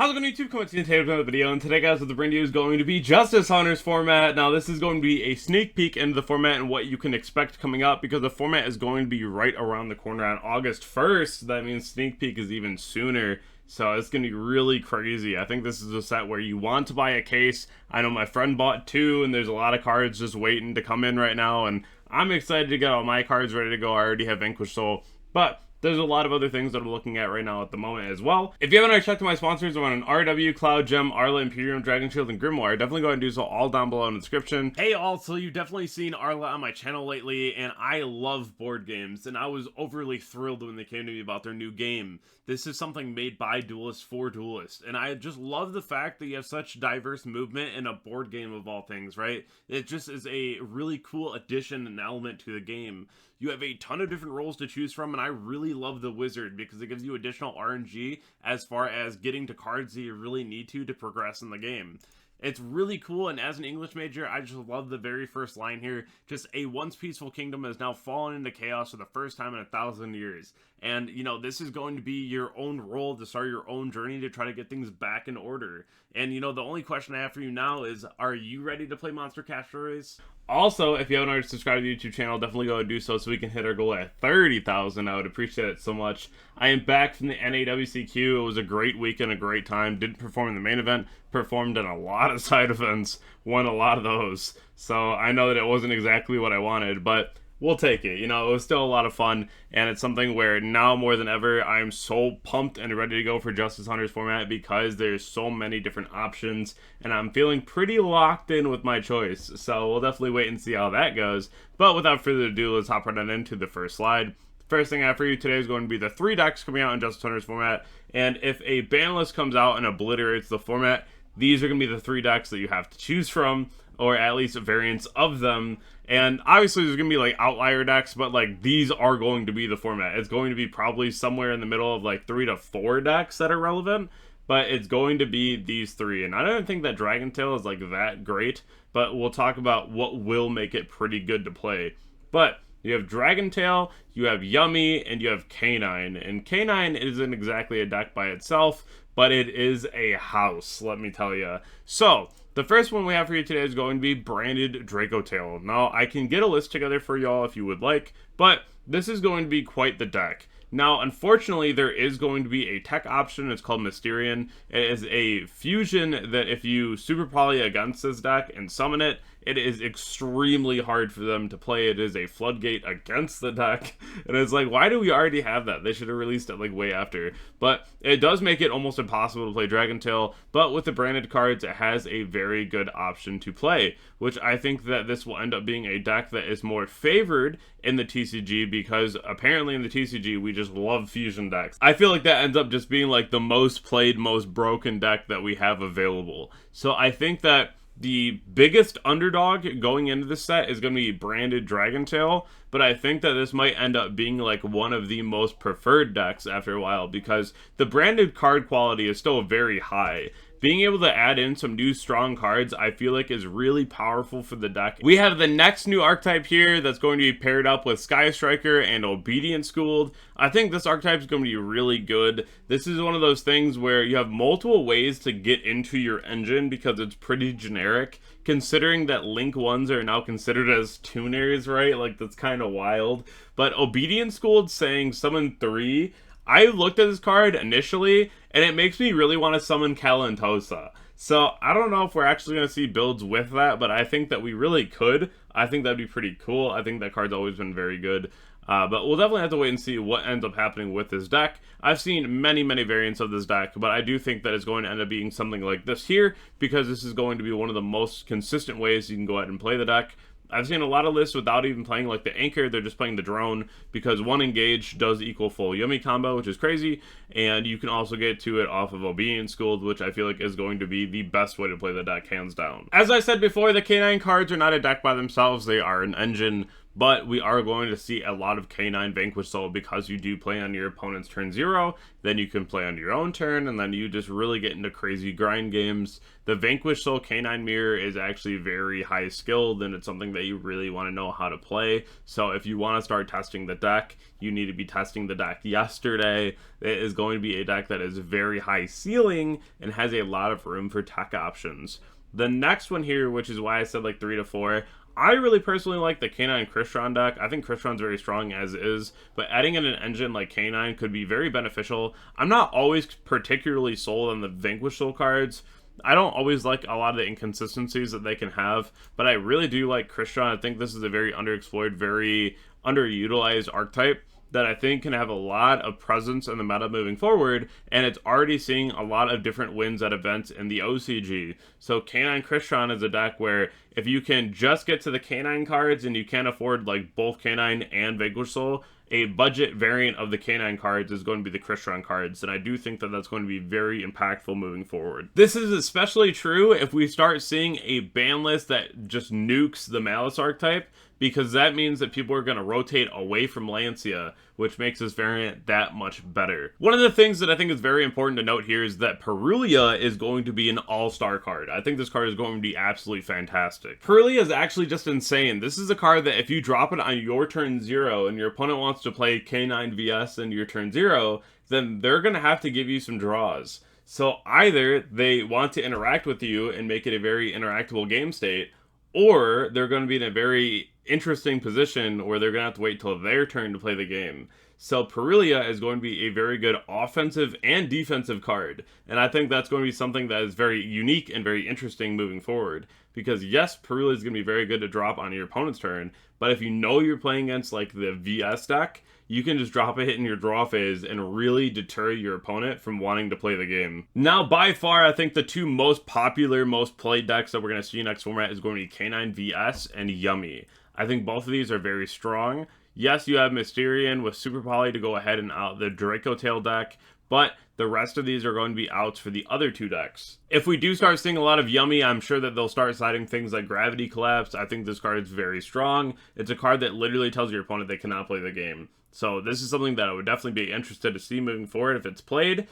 How's it going, YouTube? Coming to you today with another video, and today, guys, what the bring to you is going to be Justice Hunters format. Now, this is going to be a sneak peek into the format and what you can expect coming up, because the format is going to be right around the corner on August 1st. That means sneak peek is even sooner, so it's going to be really crazy. I think this is a set where you want to buy a case. I know my friend bought two, and there's a lot of cards just waiting to come in right now, and I'm excited to get all my cards ready to go. I already have Vanquish Soul, but there's a lot of other things that I'm looking at right now at the moment as well. If you haven't already checked out my sponsors, I'm on an RW, Cloud Gem, Arla, Imperium, Dragonshield, and Grimoire. Definitely go ahead and do so all down below in the description. Hey all, so you've definitely seen Arla on my channel lately, and I love board games, and I was overly thrilled when they came to me about their new game. This is something made by Duelists for Duelists, and I just love the fact that you have such diverse movement in a board game of all things, right? It just is a really cool addition and element to the game. You have a ton of different roles to choose from, and I really love the Wizard because it gives you additional RNG as far as getting to cards that you really need to progress in the game. It's really cool, and as an English major, I just love the very first line here. Just a once peaceful kingdom has now fallen into chaos for the first time in 1,000 years. And, you know, this is going to be your own role to start your own journey to try to get things back in order. And, you know, the only question I have for you now is, are you ready to play Monster Cash Race? Also, if you haven't already subscribed to the YouTube channel, definitely go and do so we can hit our goal at 30,000. I would appreciate it so much. I am back from the NAWCQ. It was a great weekend, a great time. Didn't perform in the main event, performed in a lot of side events, won a lot of those. So I know that it wasn't exactly what I wanted, but we'll take it. You know, it was still a lot of fun, and it's something where now more than ever, I'm so pumped and ready to go for Justice Hunters format because there's so many different options, and I'm feeling pretty locked in with my choice. So we'll definitely wait and see how that goes. But without further ado, let's hop right on into the first slide. First thing I have for you today is going to be the 3 decks coming out in Justice Hunters format, and if a ban list comes out and obliterates the format, these are going to be the 3 decks that you have to choose from, or at least variants of them. And obviously there's going to be like outlier decks, but like these are going to be the format. It's going to be probably somewhere in the middle of like 3 to 4 decks that are relevant, but it's going to be these 3. And I don't think that Dragon Tail is like that great, but we'll talk about what will make it pretty good to play. But you have Dragon Tail, you have Yummy, and you have Canine. And Canine isn't exactly a deck by itself, but it is a house, let me tell you. So the first one we have for you today is going to be Branded Draco Tail. Now, I can get a list together for y'all if you would like, but this is going to be quite the deck. Now, unfortunately, there is going to be a tech option. It's called Mysterion. It is a fusion that if you super poly against this deck and summon it, it is extremely hard for them to play. It is a floodgate against the deck. And it's like, why do we already have that? They should have released it like way after. But it does make it almost impossible to play Dragon Tail. But with the branded cards, it has a very good option to play, which I think that this will end up being a deck that is more favored in the TCG, because apparently in the TCG we just love fusion decks. I feel like that ends up just being like the most played, most broken deck that we have available. So I think that the biggest underdog going into this set is going to be Branded Dragon Tail, but I think that this might end up being like one of the most preferred decks after a while, because the branded card quality is still very high. Being able to add in some new strong cards, I feel like is really powerful for the deck. We have the next new archetype here that's going to be paired up with Sky Striker and Obedient Schooled. I think this archetype is going to be really good. This is one of those things where you have multiple ways to get into your engine because it's pretty generic, considering that Link 1s are now considered as tuners, right? Like, that's kind of wild. But Obedient Schooled saying summon 3, I looked at this card initially, and it makes me really want to summon Kalantosa. So I don't know if we're actually going to see builds with that, but I think that we really could. I think that'd be pretty cool. I think that card's always been very good. But we'll definitely have to wait and see what ends up happening with this deck. I've seen many variants of this deck, but I do think that it's going to end up being something like this here, because this is going to be one of the most consistent ways you can go ahead and play the deck. I've seen a lot of lists without even playing like the anchor, they're just playing the drone, because 1 engage does equal full Yummy combo, which is crazy, and you can also get to it off of Obedient Schooled, which I feel like is going to be the best way to play the deck, hands down. As I said before, the K9 cards are not a deck by themselves, they are an engine, but we are going to see a lot of K9 Vanquish Soul because you do play on your opponent's turn 0, then you can play on your own turn, and then you just really get into crazy grind games. The Vanquish Soul K9 Mirror is actually very high skilled, and it's something that you really want to know how to play. So if you want to start testing the deck, you need to be testing the deck yesterday. It is going to be a deck that is very high ceiling and has a lot of room for tech options. The next one here, which is why I said like 3 to 4, I really personally like the K9 Crystron deck. I think Crystron's very strong as is, but adding in an engine like K9 could be very beneficial. I'm not always particularly sold on the Vanquish Soul cards. I don't always like a lot of the inconsistencies that they can have, but I really do like Crystron. I think this is a very underexplored, very underutilized archetype that I think can have a lot of presence in the meta moving forward, and it's already seeing a lot of different wins at events in the OCG. So K9 Crystron is a deck where if you can just get to the K9 cards and you can't afford like both K9 and Vanquish Soul, a budget variant of the K9 cards is going to be the Crystron cards, and I do think that that's going to be very impactful moving forward. This is especially true if we start seeing a ban list that just nukes the Malice archetype, because that means that people are going to rotate away from Lancia, which makes this variant that much better. One of the things that I think is very important to note here is that Perulia is going to be an all-star card. I think this card is going to be absolutely fantastic. Perulia is actually just insane. This is a card that if you drop it on your turn 0 and your opponent wants to play K9 VS in your turn 0, then they're going to have to give you some draws. So either they want to interact with you and make it a very interactable game state, or they're going to be in a very interesting position where they're going to have to wait till their turn to play the game. So Perulia is going to be a very good offensive and defensive card, and I think that's going to be something that is very unique and very interesting moving forward. Because yes, Perulia is going to be very good to drop on your opponent's turn, but if you know you're playing against like the VS deck, you can just drop a hit in your draw phase and really deter your opponent from wanting to play the game. Now, by far, I think the two most popular, most played decks that we're going to see next format is going to be K9 VS and Yummy. I think both of these are very strong. Yes, you have Mysterian with Super Poly to go ahead and out the Draco Tail deck, but the rest of these are going to be outs for the other two decks. If we do start seeing a lot of Yummy, I'm sure that they'll start citing things like Gravity Collapse. I think this card is very strong. It's a card that literally tells your opponent they cannot play the game. So this is something that I would definitely be interested to see moving forward if it's played.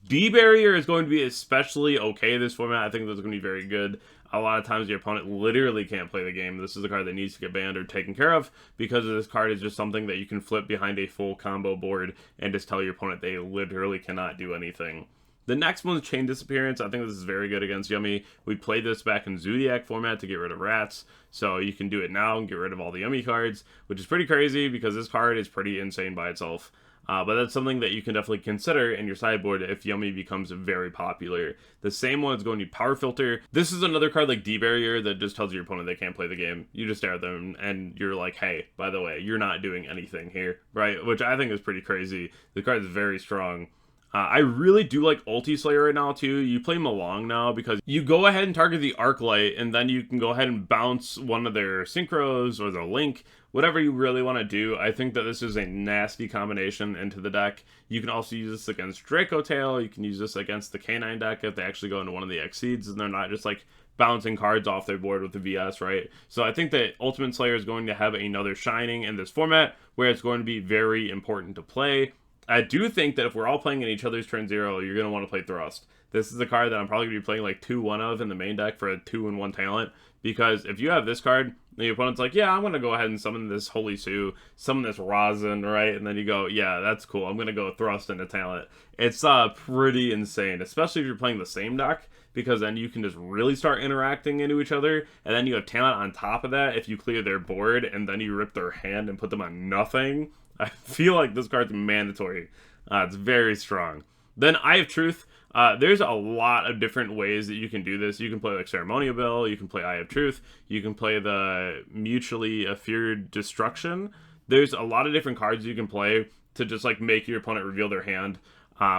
D-Barrier is going to be especially okay this format. I think that's going to be very good. A lot of times your opponent literally can't play the game. This is a card that needs to get banned or taken care of, because this card is just something that you can flip behind a full combo board and just tell your opponent they literally cannot do anything. The next one's Chain Disappearance. I think this is very good against Yummy. We played this back in Zodiac format to get rid of rats, so you can do it now and get rid of all the Yummy cards, which is pretty crazy because this card is pretty insane by itself. But that's something that you can definitely consider in your sideboard if Yummy becomes very popular. The same one is going to be Power Filter. This is another card like D-Barrier that just tells your opponent they can't play the game. You just stare at them and you're like, hey, by the way, you're not doing anything here, right? Which I think is pretty crazy. The card is very strong. I really do like Ulti Slayer right now too. You play Malong now because you go ahead and target the Arclight, and then you can go ahead and bounce one of their Synchros or the Link, whatever you really want to do. I think that this is a nasty combination into the deck. You can also use this against Draco Tail. You can use this against the K9 deck if they actually go into one of the Exceeds and they're not just like bouncing cards off their board with the VS, right? So I think that Ultimate Slayer is going to have another shining in this format where it's going to be very important to play. I do think that if we're all playing in each other's turn 0, you're going to want to play Thrust. This is a card that I'm probably going to be playing like 2-1 of in the main deck for a 2-1 talent, because if you have this card, the opponent's like, yeah, I'm going to go ahead and summon this Holy Sue, summon this Rosin, right? And then you go, yeah, that's cool. I'm going to go Thrust into talent. It's pretty insane, especially if you're playing the same deck, because then you can just really start interacting into each other, and then you have talent on top of that if you clear their board, and then you rip their hand and put them on nothing. I feel like this card's mandatory. It's very strong. Then Eye of Truth. There's a lot of different ways that you can do this. You can play like Ceremonial Bill, you can play Eye of Truth, you can play the Mutually Feared Destruction. There's a lot of different cards you can play to just like make your opponent reveal their hand,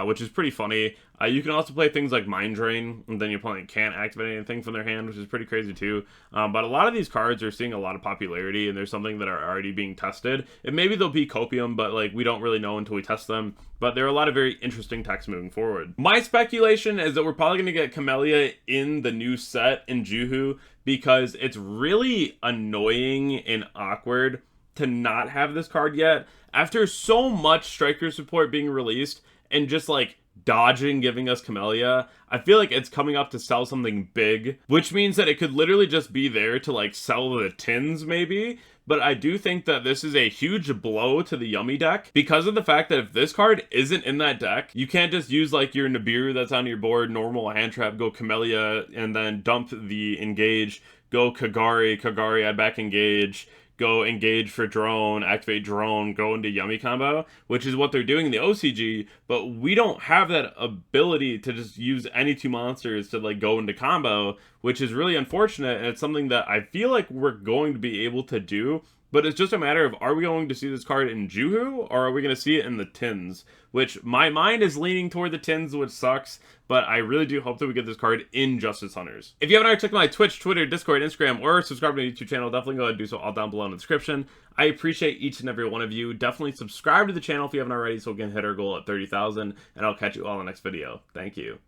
which is pretty funny. You can also play things like Mind Drain, and then your opponent can't activate anything from their hand, which is pretty crazy too. But a lot of these cards are seeing a lot of popularity, and there's something that are already being tested. And maybe they'll be Copium, but like we don't really know until we test them. But there are a lot of very interesting techs moving forward. My speculation is that we're probably going to get Camellia in the new set in Juhu, because it's really annoying and awkward to not have this card yet. After so much striker support being released and just like dodging giving us Camellia, I feel like it's coming up to sell something big, which means that it could literally just be there to like sell the tins maybe. But I do think that this is a huge blow to the Yummy deck because of the fact that if this card isn't in that deck, you can't just use like your Nibiru that's on your board, normal hand trap, go Camellia, and then dump the engage, go Kagari, add back engage, go engage for drone, activate drone, go into Yummy combo, which is what they're doing in the OCG, but we don't have that ability to just use any two monsters to like go into combo, which is really unfortunate, and it's something that I feel like we're going to be able to do, but it's just a matter of, are we going to see this card in Juhu, or are we going to see it in the tins? Which my mind is leaning toward the tins, which sucks, but I really do hope that we get this card in Justice Hunters. If you haven't already checked my Twitch, Twitter, Discord, Instagram, or subscribed to my YouTube channel, definitely go ahead and do so all down below in the description. I appreciate each and every one of you. Definitely subscribe to the channel if you haven't already so we can hit our goal at 30,000, and I'll catch you all in the next video. Thank you.